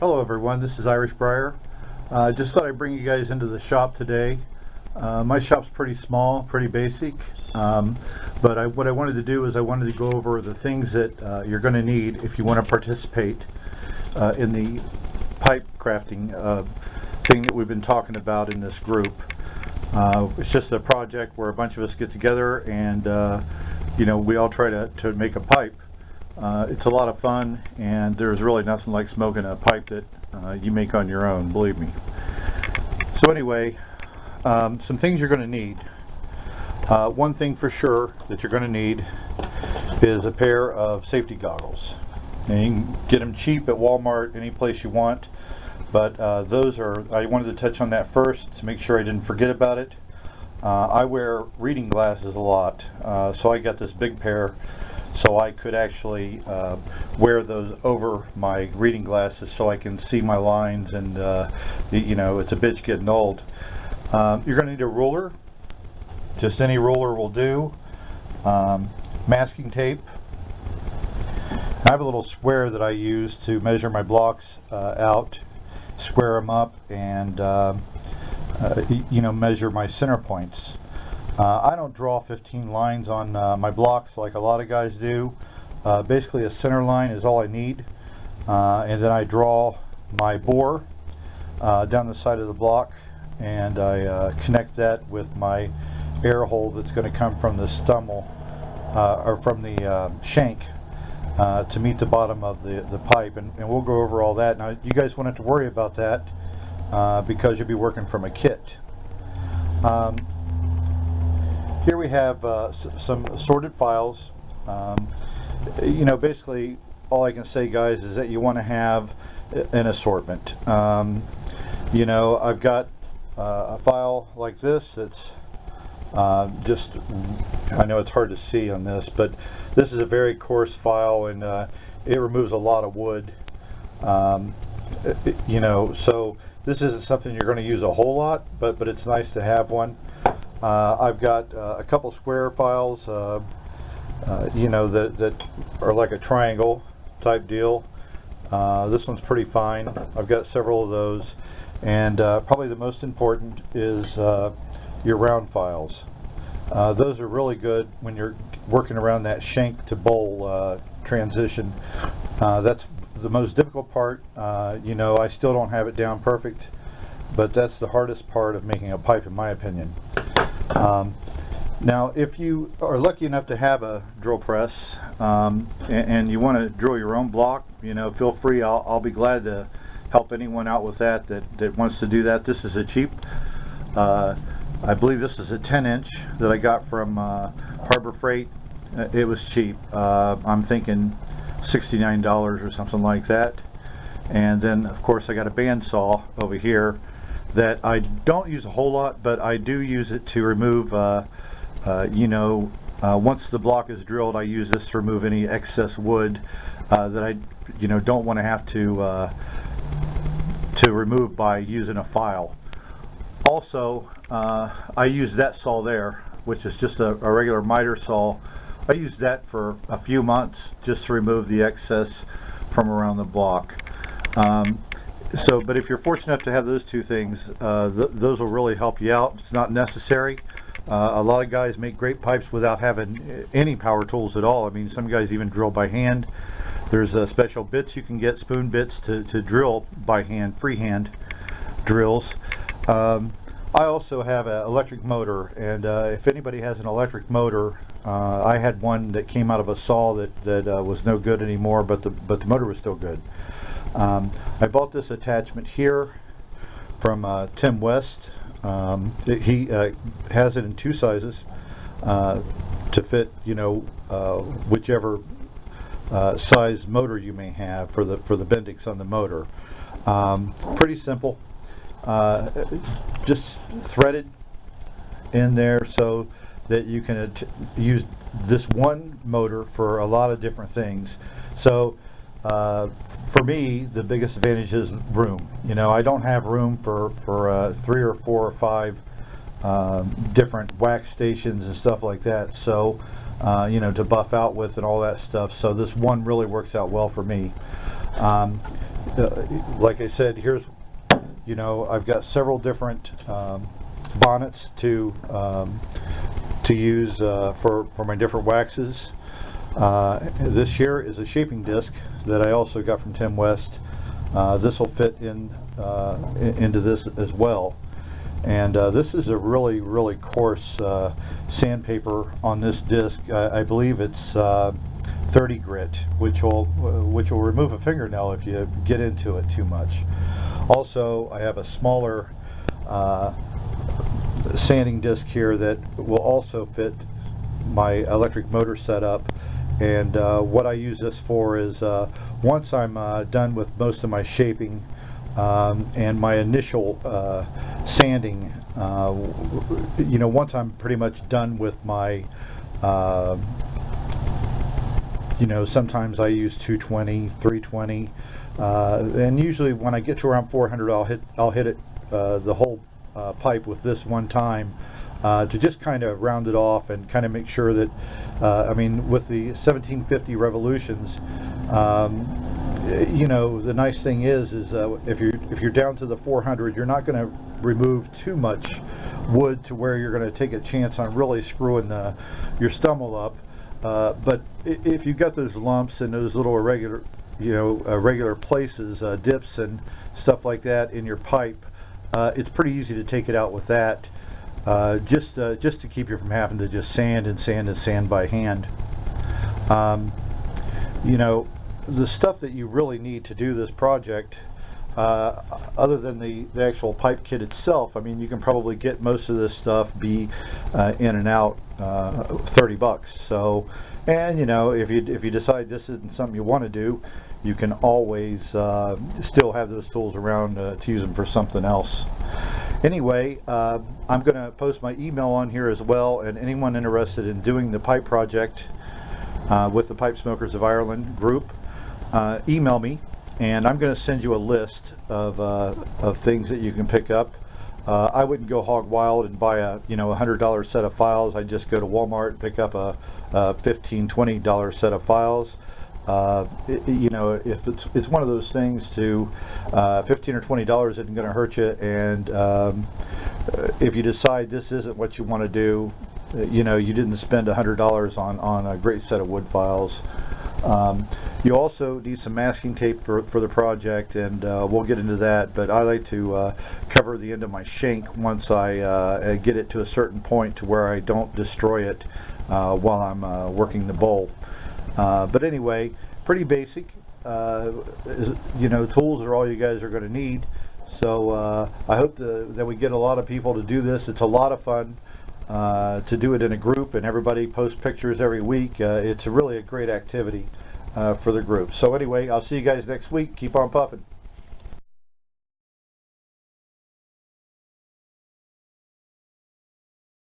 Hello everyone, this is Irish Briar. Just thought I'd bring you guys into the shop today. My shop's pretty small, pretty basic, but what I wanted to do is I wanted to go over the things that you're going to need if you want to participate in the pipe crafting thing that we've been talking about in this group. It's just a project where a bunch of us get together and we all try to make a pipe. It's a lot of fun, and there's really nothing like smoking a pipe that you make on your own, believe me. So anyway, some things you're going to need. One thing for sure that you're going to need is a pair of safety goggles. And you can get them cheap at Walmart, any place you want, but those are, I wanted to touch on that first to make sure I didn't forget about it. I wear reading glasses a lot, so I got this big pair so I could actually wear those over my reading glasses so I can see my lines, and it's a bitch getting old. You're going to need a ruler. Just any ruler will do. Masking tape. I have a little square that I use to measure my blocks out, square them up, and measure my center points. I don't draw 15 lines on my blocks like a lot of guys do. Basically a center line is all I need, and then I draw my bore down the side of the block, and I connect that with my air hole that's going to come from the stummel or from the shank to meet the bottom of the pipe, and we'll go over all that. Now you guys won't have to worry about that because you'll be working from a kit. Here we have some assorted files. Basically all I can say, guys, is that you want to have an assortment. I've got a file like this that's just, I know it's hard to see on this, but this is a very coarse file, and it removes a lot of wood. So this isn't something you're going to use a whole lot, but it's nice to have one. I've got a couple square files, that are like a triangle type deal. This one's pretty fine. I've got several of those, and probably the most important is your round files. Those are really good when you're working around that shank to bowl transition. That's the most difficult part. I still don't have it down perfect, but that's the hardest part of making a pipe, in my opinion. Now if you are lucky enough to have a drill press and you want to drill your own block, feel free. I'll be glad to help anyone out with that wants to do that. This is a cheap, I believe this is a 10-inch that I got from Harbor Freight. It was cheap. I'm thinking $69 or something like that. And then of course I got a bandsaw over here that I don't use a whole lot, but I do use it to remove once the block is drilled, I use this to remove any excess wood that I don't want to have to remove by using a file. Also, I use that saw there, which is just a regular miter saw. I used that for a few months just to remove the excess from around the block. But if you're fortunate enough to have those two things, those will really help you out. It's not necessary. A lot of guys make great pipes without having any power tools at all. I mean, some guys even drill by hand. There's special bits you can get, spoon bits, to drill by hand, freehand drills. I also have an electric motor, and if anybody has an electric motor, I had one that came out of a saw that was no good anymore, but the motor was still good. I bought this attachment here from Tim West. He has it in two sizes to fit, whichever size motor you may have for the bendix on the motor. Pretty simple. Just threaded in there so that you can use this one motor for a lot of different things. So for me, the biggest advantage is room. I don't have room for 3 or 4 or 5 different wax stations and stuff like that, so to buff out with and all that stuff. So this one really works out well for me. like I said, here's, you know, I've got several different bonnets to use for my different waxes. This here is a shaping disc that I also got from Tim West. This will fit in into this as well. And this is a really coarse sandpaper on this disc. I believe it's 30 grit, which will remove a fingernail if you get into it too much. Also, I have a smaller sanding disc here that will also fit my electric motor setup. And what I use this for is once I'm done with most of my shaping and my initial sanding, you know, once I'm pretty much done with my you know, sometimes I use 220, 320, and usually when I get to around 400, I'll hit it the whole pipe with this one time to just kind of round it off and kind of make sure that I mean, with the 1750 revolutions, you know, the nice thing is if you're down to the 400, you're not going to remove too much wood to where you're going to take a chance on really screwing your stummel up. But if you've got those lumps and those little irregular, you know, regular places, dips and stuff like that in your pipe, it's pretty easy to take it out with that. Just to keep you from having to just sand and sand and sand by hand. You know, the stuff that you really need to do this project, other than the actual pipe kit itself, I mean, you can probably get most of this stuff in and out 30 bucks. So, and you know, if you decide this isn't something you want to do, you can always still have those tools around to use them for something else. Anyway, I'm going to post my email on here as well, and anyone interested in doing the pipe project with the Pipe Smokers of Ireland group, email me, and I'm going to send you a list of things that you can pick up. I wouldn't go hog wild and buy a $100 set of files. I'd just go to Walmart and pick up a $15, $20 set of files. You know, if it's one of those things to $15 or $20 isn't going to hurt you, and if you decide this isn't what you want to do, you know, you didn't spend $100 on a great set of wood files. You also need some masking tape for the project, and we'll get into that, but I like to cover the end of my shank once I get it to a certain point to where I don't destroy it while I'm working the bowl. But anyway, pretty basic. You know, tools are all you guys are going to need. So I hope that we get a lot of people to do this. It's a lot of fun to do it in a group, and everybody posts pictures every week. It's really a great activity for the group. So anyway, I'll see you guys next week. Keep on puffing.